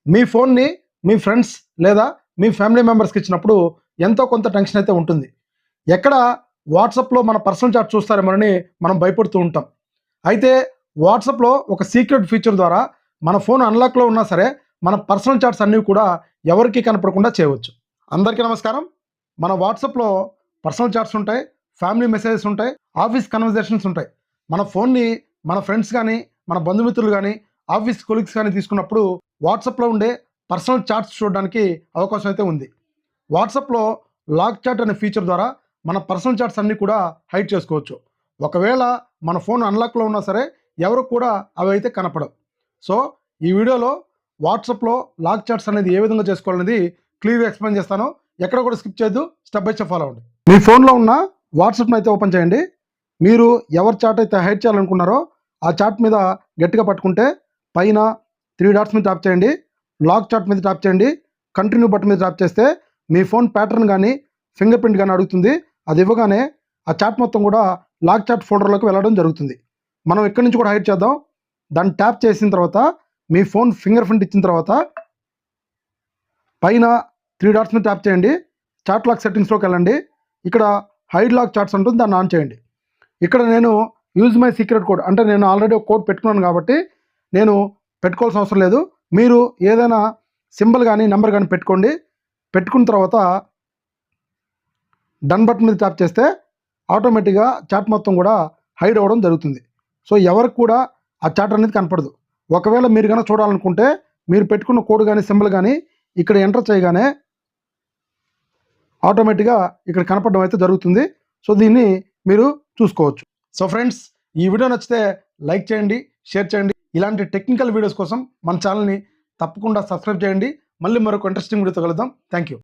మీ ఫోన్ని మీ ఫ్రెండ్స్ లేదా మీ ఫ్యామిలీ మెంబర్స్కి ఇచ్చినప్పుడు ఎంతో కొంత టెన్షన్ అయితే ఉంటుంది. ఎక్కడ వాట్సాప్లో మన పర్సనల్ చాట్ చూస్తారేమోనని మనం భయపడుతూ ఉంటాం. అయితే వాట్సాప్లో ఒక సీక్రెట్ ఫీచర్ ద్వారా మన ఫోన్ అన్లాక్లో ఉన్నా సరే మన పర్సనల్ చాట్స్ అన్నీ కూడా ఎవరికి కనపడకుండా చేయవచ్చు. అందరికీ నమస్కారం. మన వాట్సాప్లో పర్సనల్ చాట్స్ ఉంటాయి, ఫ్యామిలీ మెసేజెస్ ఉంటాయి, ఆఫీస్ కన్వర్జేషన్స్ ఉంటాయి. మన ఫోన్ని మన ఫ్రెండ్స్ కానీ మన బంధుమిత్రులు కానీ ఆఫీస్ కొలీగ్స్ కానీ తీసుకున్నప్పుడు వాట్సాప్లో ఉండే పర్సనల్ చాట్స్ చూడడానికి అవకాశం అయితే ఉంది. వాట్సాప్లో లాక్ చాట్ అనే ఫీచర్ ద్వారా మన పర్సనల్ చాట్స్ అన్నీ కూడా హైడ్ చేసుకోవచ్చు. ఒకవేళ మన ఫోన్ అన్లాక్లో ఉన్నా సరే ఎవరు కూడా అవి అయితే కనపడవు. సో ఈ వీడియోలో వాట్సాప్లో లాక్ చాట్స్ అనేది ఏ విధంగా చేసుకోవాలనేది క్లియర్గా ఎక్స్ప్లెయిన్ చేస్తాను. ఎక్కడ కూడా స్కిప్ చేయొద్దు, స్టెప్ బై స్టెప్ ఫాలో అవ్వండి. మీ ఫోన్లో ఉన్న వాట్సాప్ని అయితే ఓపెన్ చేయండి. మీరు ఎవరి చాట్ అయితే హైడ్ చేయాలనుకున్నారో ఆ చాట్ మీద గట్టిగా పట్టుకుంటే పైన 3 డాట్స్ మీద ట్యాప్ చేయండి. లాక్ చాట్ మీద ట్యాప్ చేయండి. కంటిన్యూ బటన్ మీద ట్యాప్ చేస్తే మీ ఫోన్ ప్యాటర్న్ కానీ ఫింగర్ ప్రింట్ కానీ అడుగుతుంది. అది ఇవ్వగానే ఆ చాట్ మొత్తం కూడా లాక్ చాట్ ఫోల్డర్లోకి వెళ్ళడం జరుగుతుంది. మనం ఇక్కడి నుంచి కూడా హైడ్ చేద్దాం. దాన్ని ట్యాప్ చేసిన తర్వాత మీ ఫోన్ ఫింగర్ ప్రింట్ ఇచ్చిన తర్వాత పైన 3 డాట్స్ మీద ట్యాప్ చేయండి. చాట్ లాక్ సెట్టింగ్స్లోకి వెళ్ళండి. ఇక్కడ హైడ్ లాక్ చాట్స్ ఉంటుంది, దాన్ని ఆన్ చేయండి. ఇక్కడ నేను యూజ్ మై సీక్రెట్ కోడ్ అంటే నేను ఆల్రెడీ ఒక కోడ్ పెట్టుకున్నాను కాబట్టి నేను పెట్టుకోవాల్సిన అవసరం లేదు. మీరు ఏదైనా సింబల్ కానీ నెంబర్ కానీ పెట్టుకోండి. పెట్టుకున్న తర్వాత డన్ బటన్ మీద ట్యాప్ చేస్తే ఆటోమేటిక్గా చాట్ మొత్తం కూడా హైడ్ అవ్వడం జరుగుతుంది. సో ఎవరికి కూడా ఆ చాట్ అనేది కనపడదు. ఒకవేళ మీరు కనుక చూడాలనుకుంటే మీరు పెట్టుకున్న కోడ్ కానీ సింబల్ కానీ ఇక్కడ ఎంటర్ చేయగానే ఆటోమేటిక్గా ఇక్కడ కనపడడం అయితే జరుగుతుంది. సో దీన్ని మీరు చూసుకోవచ్చు. సో ఫ్రెండ్స్, ఈ వీడియో నచ్చితే లైక్ చేయండి, షేర్ చేయండి. ఇలాంటి టెక్నికల్ వీడియోస్ కోసం మన ఛానల్ని తప్పకుండా సబ్స్క్రైబ్ చేయండి. మళ్ళీ మరొక ఇంట్రెస్టింగ్ వీడియోతో కలుద్దాం. Thank you.